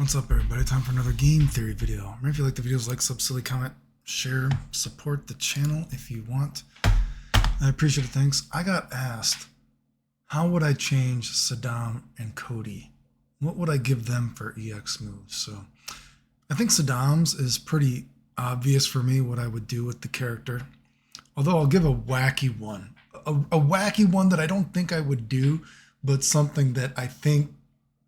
What's up, everybody? Time for another game theory video. Remember, if you like the videos, like, sub, silly, comment, share, support the channel if you want. I appreciate it. Thanks. I got asked, how would I change Sodom and Cody? What would I give them for EX moves? So I think Sodom's is pretty obvious for me what I would do with the character. Although I'll give a wacky one. A wacky one that I don't think I would do, but something that I think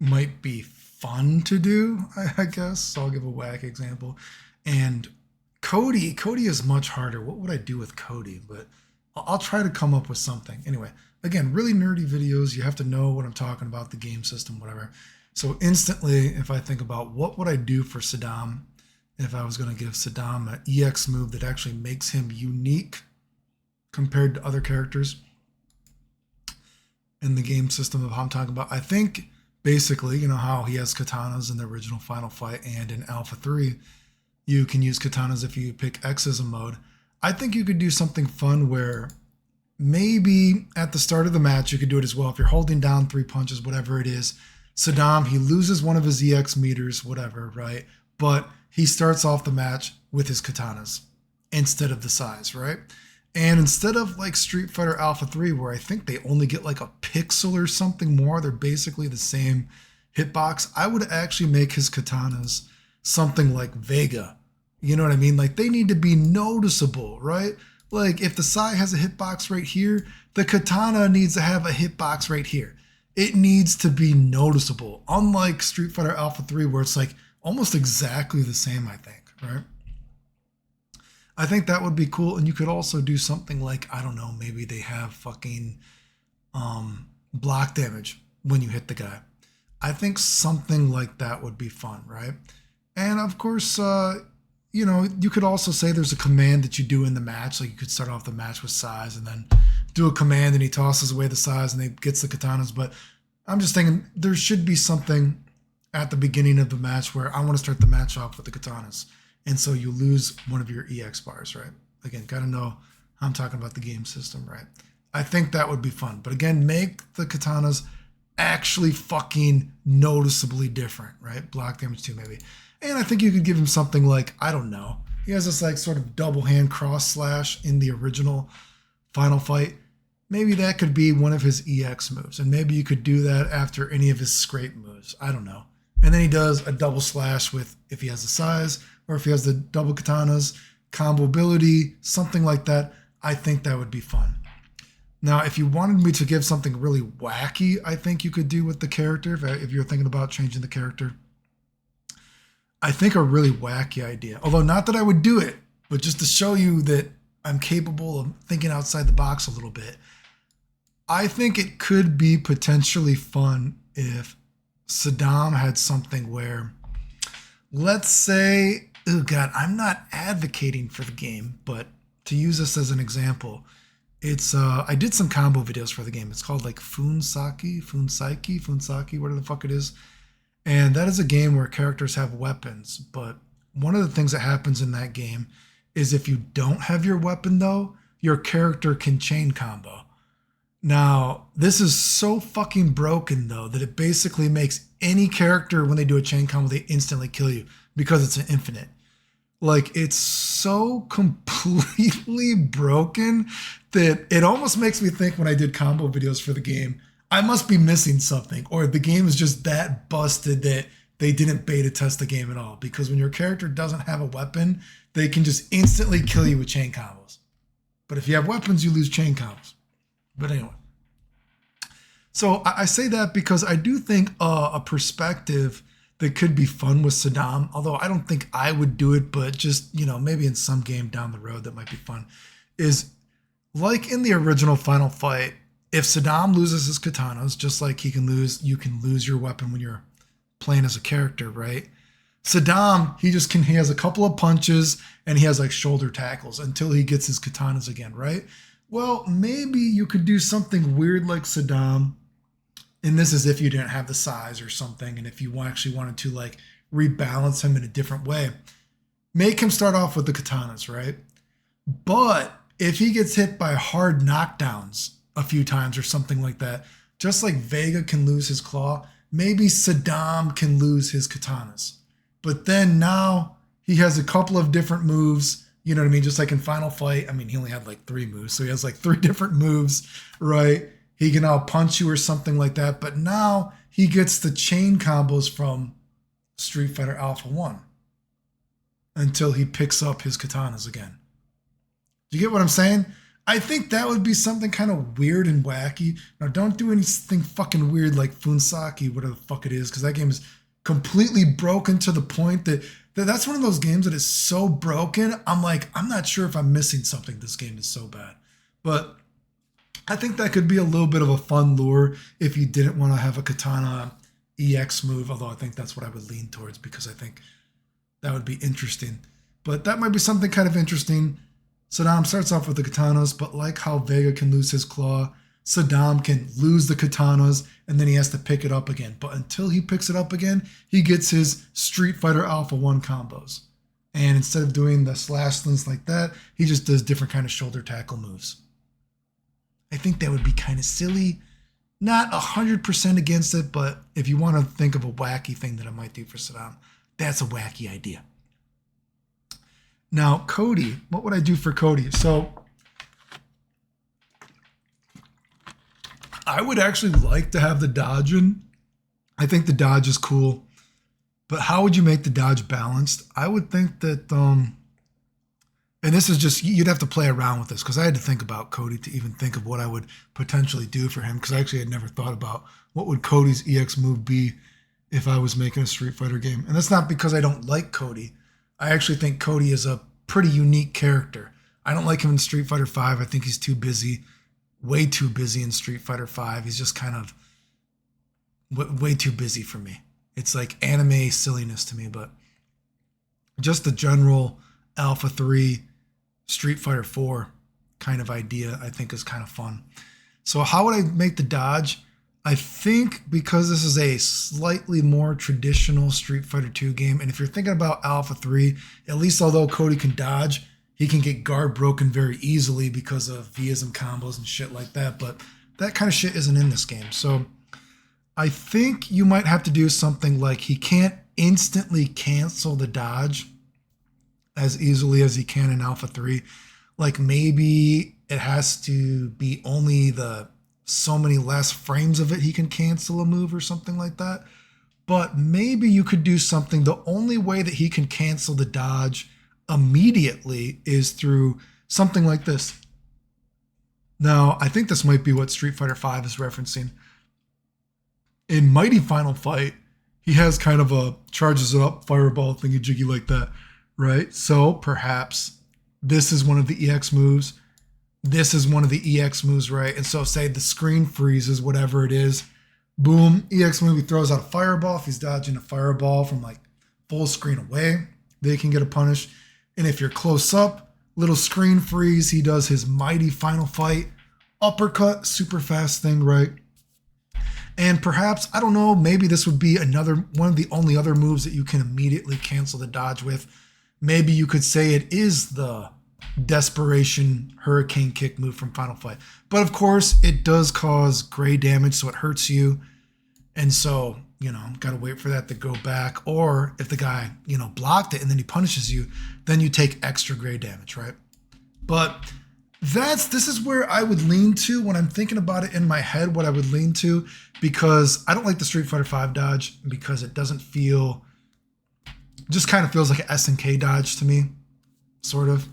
might be fun to do, I guess. So I'll give a whack example. And Cody is much harder. What would I do with Cody? But I'll try to come up with something. Anyway, again, really nerdy videos. You have to know what I'm talking about, the game system, whatever. So instantly, if I think about what would I do for Sodom, if I was going to give Sodom an EX move that actually makes him unique compared to other characters in the game system of how I'm talking about, I think basically, you know how he has katanas in the original Final Fight and in Alpha 3, you can use katanas if you pick X as a mode. I think you could do something fun where maybe at the start of the match, you could do it as well. If you're holding down 3 punches, whatever it is, Sodom, he loses one of his EX meters, whatever, right? But he starts off the match with his katanas instead of the sais, right? And instead of like Street Fighter Alpha 3, where I think they only get like a pixel or something more, they're basically the same hitbox, I would actually make his katanas something like Vega. You know what I mean? Like they need to be noticeable, right? Like if the sai has a hitbox right here, the katana needs to have a hitbox right here. It needs to be noticeable. Unlike Street Fighter Alpha 3, where it's like almost exactly the same, I think, right? I think that would be cool. And you could also do something like, I don't know, maybe they have fucking block damage when you hit the guy. I think something like that would be fun, right? And of course, you know, you could also say there's a command that you do in the match. Like you could start off the match with sais and then do a command and he tosses away the sais and he gets the katanas. But I'm just thinking there should be something at the beginning of the match where I want to start the match off with the katanas. And so you lose one of your EX bars, right? Again, got to know how I'm talking about the game system, right? I think that would be fun. But again, make the katanas actually fucking noticeably different, right? Block damage too, maybe. And I think you could give him something like, I don't know. He has this like sort of double hand cross slash in the original Final Fight. Maybe that could be one of his EX moves. And maybe you could do that after any of his scrape moves. I don't know. And then he does a double slash with, if he has the sais, or if he has the double katanas, combo ability, something like that. I think that would be fun. Now, if you wanted me to give something really wacky, I think you could do with the character, if you're thinking about changing the character. I think a really wacky idea, although not that I would do it, but just to show you that I'm capable of thinking outside the box a little bit. I think it could be potentially fun if Sodom had something where, let's say, oh God, I'm not advocating for the game, but to use this as an example, it's I did some combo videos for the game. It's called like fuun, saki, whatever the fuck it is. And that is a game where characters have weapons. But one of the things that happens in that game is if you don't have your weapon though, your character can chain combo. Now, this is so fucking broken though that it basically makes any character, when they do a chain combo, they instantly kill you because it's an infinite. Like, it's so completely broken that it almost makes me think when I did combo videos for the game, I must be missing something, or the game is just that busted that they didn't beta test the game at all. Because when your character doesn't have a weapon, they can just instantly kill you with chain combos. But if you have weapons, you lose chain combos. But anyway. So I say that because I do think a perspective that could be fun with Sodom, although I don't think I would do it, but just, you know, maybe in some game down the road that might be fun, is like in the original Final Fight, if Sodom loses his katanas, just like you can lose your weapon when you're playing as a character, right? Sodom, he has a couple of punches and he has like shoulder tackles until he gets his katanas again, right? Well, maybe you could do something weird like Sodom. And this is if you didn't have the sais or something, and if you actually wanted to like rebalance him in a different way. Make him start off with the katanas, right? But if he gets hit by hard knockdowns a few times or something like that, just like Vega can lose his claw, maybe Sodom can lose his katanas. But then now he has a couple of different moves, you know what I mean? Just like in Final Fight, I mean, he only had like 3 moves, so he has like 3 different moves, right? He can now punch you or something like that. But now he gets the chain combos from Street Fighter Alpha 1 until he picks up his katanas again. Do you get what I'm saying? I think that would be something kind of weird and wacky. Now, don't do anything fucking weird like fuun saki, whatever the fuck it is, because that game is completely broken to the point that that's one of those games that is so broken. I'm like, I'm not sure if I'm missing something. This game is so bad. But I think that could be a little bit of a fun lure if you didn't want to have a katana EX move, although I think that's what I would lean towards because I think that would be interesting. But that might be something kind of interesting. Sodom starts off with the katanas, but like how Vega can lose his claw, Sodom can lose the katanas, and then he has to pick it up again. But until he picks it up again, he gets his Street Fighter Alpha 1 combos. And instead of doing the slash slings like that, he just does different kind of shoulder tackle moves. I think that would be kind of silly. Not 100% against it, but if you want to think of a wacky thing that I might do for Sodom, that's a wacky idea. Now, Cody, what would I do for Cody? So, I would actually like to have the dodge in. I think the dodge is cool. But how would you make the dodge balanced? I would think that, and this is just, you'd have to play around with this because I had to think about Cody to even think of what I would potentially do for him because I actually had never thought about what would Cody's EX move be if I was making a Street Fighter game. And that's not because I don't like Cody. I actually think Cody is a pretty unique character. I don't like him in Street Fighter 5. I think he's too busy, way too busy in Street Fighter 5. He's just kind of way too busy for me. It's like anime silliness to me, but just the general Alpha 3 Street Fighter 4 kind of idea I think is kind of fun. So how would I make the dodge? I think because this is a slightly more traditional Street Fighter 2 game, and if you're thinking about Alpha 3, at least although Cody can dodge, he can get guard broken very easily because of Viism combos and shit like that, but that kind of shit isn't in this game. So I think you might have to do something like he can't instantly cancel the dodge as easily as he can in Alpha 3. Like maybe it has to be only the so many less frames of it he can cancel a move or something like that. But maybe you could do something. The only way that he can cancel the dodge immediately is through something like this. Now, I think this might be what Street Fighter 5 is referencing. In Mighty Final Fight, he has kind of a charges it up fireball thingy jiggy like that, right? So perhaps this is one of the EX moves. This is one of the EX moves, right? And so say the screen freezes, whatever it is. Boom, EX move, he throws out a fireball. If he's dodging a fireball from like full screen away, they can get a punish. And if you're close up, little screen freeze, he does his Mighty Final Fight uppercut, super fast thing, right? And perhaps, I don't know, maybe this would be another one of the only other moves that you can immediately cancel the dodge with. Maybe you could say it is the Desperation Hurricane Kick move from Final Fight. But of course, it does cause gray damage, so it hurts you. And so, gotta wait for that to go back. Or if the guy, blocked it and then he punishes you, then you take extra gray damage, right? But this is where I would lean to when I'm thinking about it in my head, what I would lean to, because I don't like the Street Fighter 5 dodge because it doesn't feel, just kind of feels like an SNK dodge to me, sort of.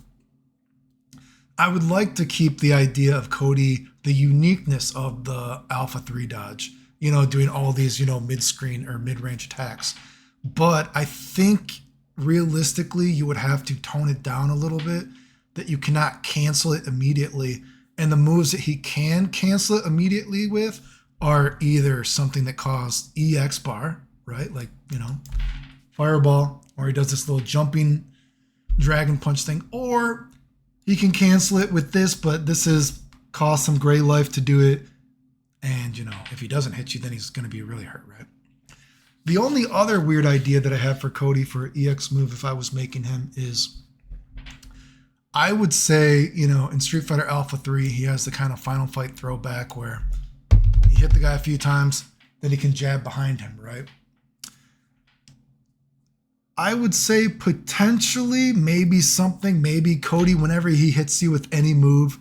I would like to keep the idea of Cody, the uniqueness of the Alpha 3 dodge, doing all these, mid-screen or mid-range attacks. But I think realistically, you would have to tone it down a little bit, that you cannot cancel it immediately. And the moves that he can cancel it immediately with are either something that costs EX bar, right? Like, fireball, or he does this little jumping dragon punch thing, or he can cancel it with this, but this is cost some gray life to do it. And, if he doesn't hit you, then he's going to be really hurt, right? The only other weird idea that I have for Cody for an EX move, if I was making him, is I would say, in Street Fighter Alpha 3, he has the kind of Final Fight throwback where you hit the guy a few times, then he can jab behind him, right? I would say potentially maybe Cody, whenever he hits you with any move,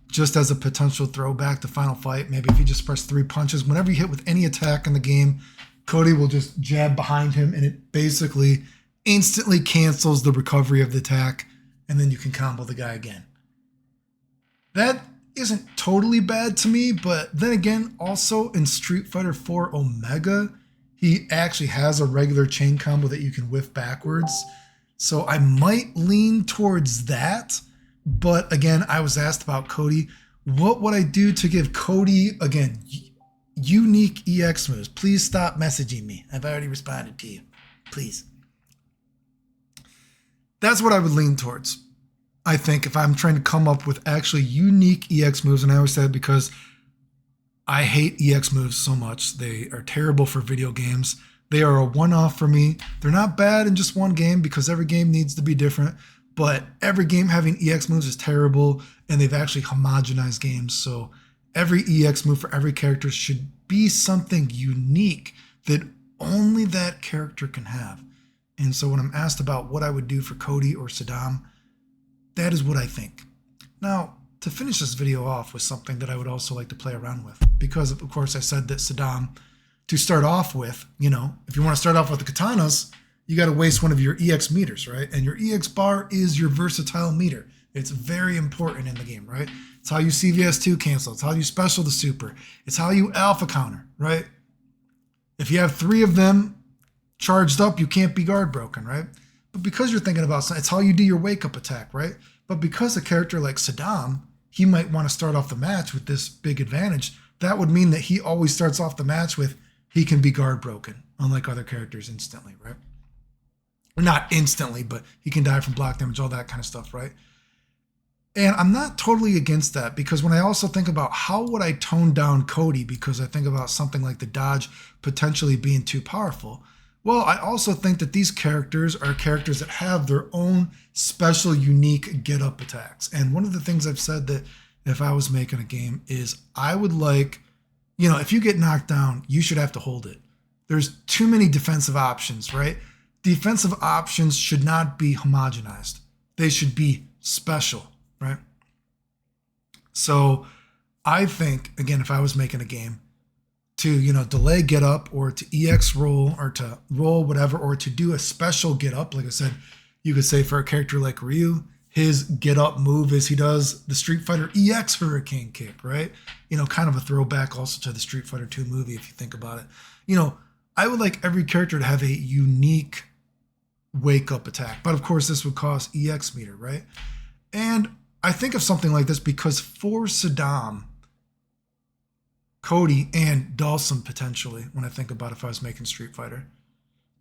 just as a potential throwback to Final Fight, maybe if you just press 3 punches, whenever you hit with any attack in the game, Cody will just jab behind him and it basically instantly cancels the recovery of the attack, and then you can combo the guy again. That isn't totally bad to me, but then again, also in Street Fighter 4 Omega, he actually has a regular chain combo that you can whiff backwards. So I might lean towards that. But again, I was asked about Cody. What would I do to give Cody, again, unique EX moves? Please stop messaging me. I've already responded to you. Please. That's what I would lean towards. I think if I'm trying to come up with actually unique EX moves, and I always said because I hate EX moves so much. They are terrible for video games. They are a one-off for me. They're not bad in just one game because every game needs to be different, but every game having EX moves is terrible, and they've actually homogenized games. So every EX move for every character should be something unique that only that character can have. And so when I'm asked about what I would do for Cody or Sodom, that is what I think. Now, to finish this video off with something that I would also like to play around with, because of course I said that Sodom, to start off with, you know, if you want to start off with the katanas, you got to waste one of your EX meters, right? And your EX bar is your versatile meter. It's very important in the game, right? It's how you CVS2 cancel. It's how you special the super. It's how you alpha counter, right? If you have 3 of them charged up, you can't be guard broken, right? But because you're thinking about something, it's how you do your wake up attack, right? But because a character like Sodom, he might want to start off the match with this big advantage. That would mean that he always starts off the match with he can be guard broken, unlike other characters instantly, right? Or not instantly, but he can die from block damage, all that kind of stuff, right? And I'm not totally against that, because when I also think about how would I tone down Cody, because I think about something like the dodge potentially being too powerful. Well, I also think that these characters are characters that have their own special, unique get-up attacks. And one of the things I've said that if I was making a game is I would like, you know, if you get knocked down, you should have to hold it. There's too many defensive options, right? Defensive options should not be homogenized. They should be special, right? So I think, again, if I was making a game, to, you know, delay get up or to EX roll or to roll whatever, or to do a special get up. Like I said, you could say for a character like Ryu, his get up move is he does the Street Fighter EX Hurricane Kick, right? You know, kind of a throwback also to the Street Fighter 2 movie, if you think about it. You know, I would like every character to have a unique wake up attack, but of course this would cost EX meter, right? And I think of something like this because for Sodom, Cody, and Dalsum potentially, when I think about if I was making Street Fighter,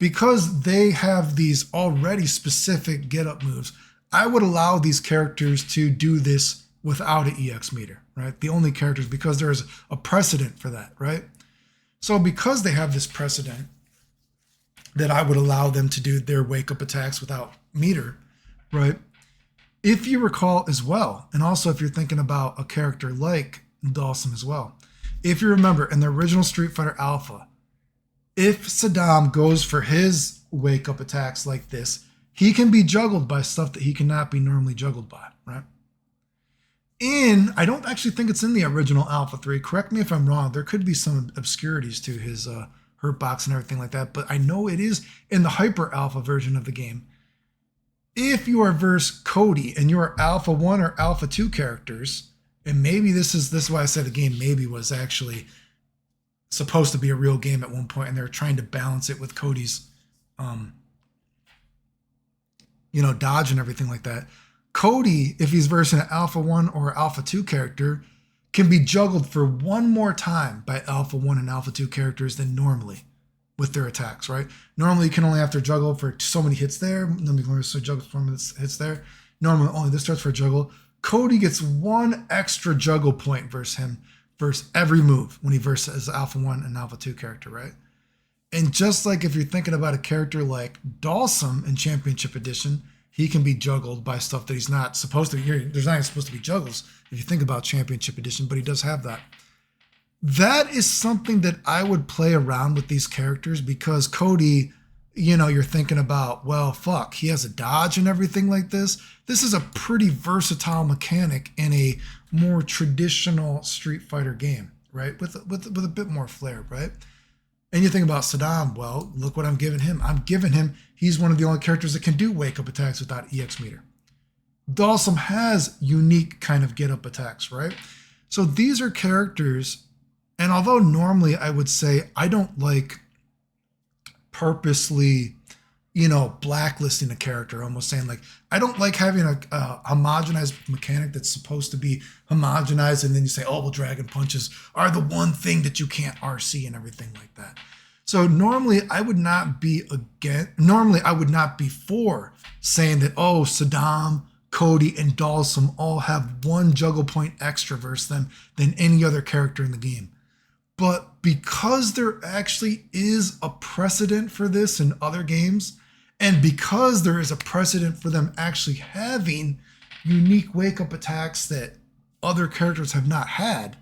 because they have these already specific get-up moves, I would allow these characters to do this without an EX meter, right? The only characters, because there's a precedent for that, right? So because they have this precedent that I would allow them to do their wake-up attacks without meter, right? If you recall as well, and also if you're thinking about a character like Dalsum as well, if you remember in the original Street Fighter Alpha, if Sodom goes for his wake-up attacks like this, he can be juggled by stuff that he cannot be normally juggled by, right? I don't actually think it's in the original Alpha 3. Correct me if I'm wrong. There could be some obscurities to his hurt box and everything like that, but I know it is in the Hyper Alpha version of the game. If you are versus Cody and you are Alpha 1 or Alpha 2 characters, and maybe this is why I said the game maybe was actually supposed to be a real game at one point, and they're trying to balance it with Cody's, you know, dodge and everything like that. Cody, if he's versing an Alpha 1 or Alpha 2 character, can be juggled for one more time by Alpha 1 and Alpha 2 characters than normally with their attacks, right? Normally you can only have to juggle for so many hits there, then we can only juggle for so many hits there. Normally only this starts for a juggle. Cody gets one extra juggle point versus him, versus every move when he versus Alpha 1 and Alpha 2 character, right? And just like if you're thinking about a character like Dalsum in Championship Edition, he can be juggled by stuff that he's not supposed to be. There's not even supposed to be juggles if you think about Championship Edition, but he does have that. That is something that I would play around with these characters because Cody, you're thinking about, well, fuck, he has a dodge and everything like this. This is a pretty versatile mechanic in a more traditional Street Fighter game, right? With a bit more flair, right? And you think about Sodom, well, look what I'm giving him. I'm giving him, he's one of the only characters that can do wake up attacks without EX meter. Dalsum has unique kind of get up attacks, right? So these are characters, and although normally I would say I don't like purposely, blacklisting a character, almost saying like, I don't like having a homogenized mechanic that's supposed to be homogenized. And then you say, oh, well, dragon punches are the one thing that you can't RC and everything like that. So normally I would not be for saying that, oh, Sodom, Cody, and Dalsum all have one juggle point extra versus them than any other character in the game. But because there actually is a precedent for this in other games, and because there is a precedent for them actually having unique wake-up attacks that other characters have not had,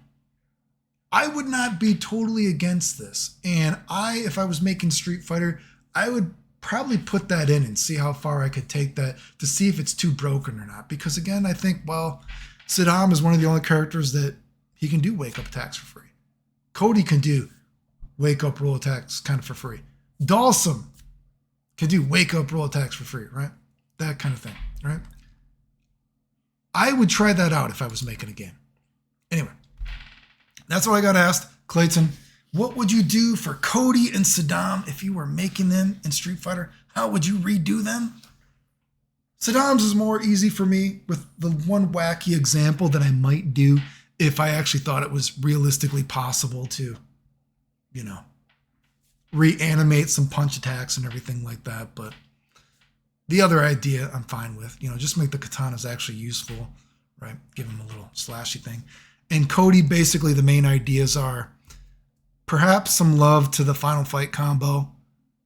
I would not be totally against this. And if I was making Street Fighter, I would probably put that in and see how far I could take that to see if it's too broken or not. Because again, I think, well, Sodom is one of the only characters that he can do wake-up attacks for free. Cody can do wake up roll attacks kind of for free. Dalsum can do wake up roll attacks for free, right? That kind of thing, right? I would try that out if I was making a game. Anyway, that's what I got asked. Clayton, what would you do for Cody and Sodom if you were making them in Street Fighter? How would you redo them? Sodom's is more easy for me with the one wacky example that I might do if I actually thought it was realistically possible to, reanimate some punch attacks and everything like that. But the other idea I'm fine with, just make the katanas actually useful, right? Give them a little slashy thing. And Cody, basically the main ideas are perhaps some love to the final fight combo,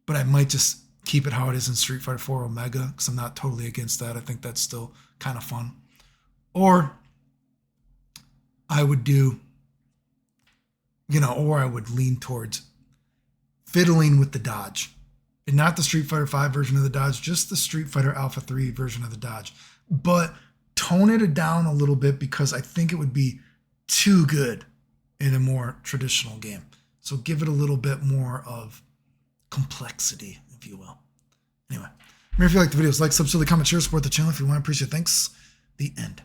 but I might just keep it how it is in Street Fighter 4 Omega because I'm not totally against that. I think that's still kind of fun. Or I would do, or I would lean towards fiddling with the dodge. And not the Street Fighter 5 version of the dodge, just the Street Fighter Alpha 3 version of the dodge. But tone it down a little bit because I think it would be too good in a more traditional game. So give it a little bit more of complexity, if you will. Anyway, remember if you like the videos, like, subscribe, comment, share, support the channel if you want. Appreciate it. Thanks. The end.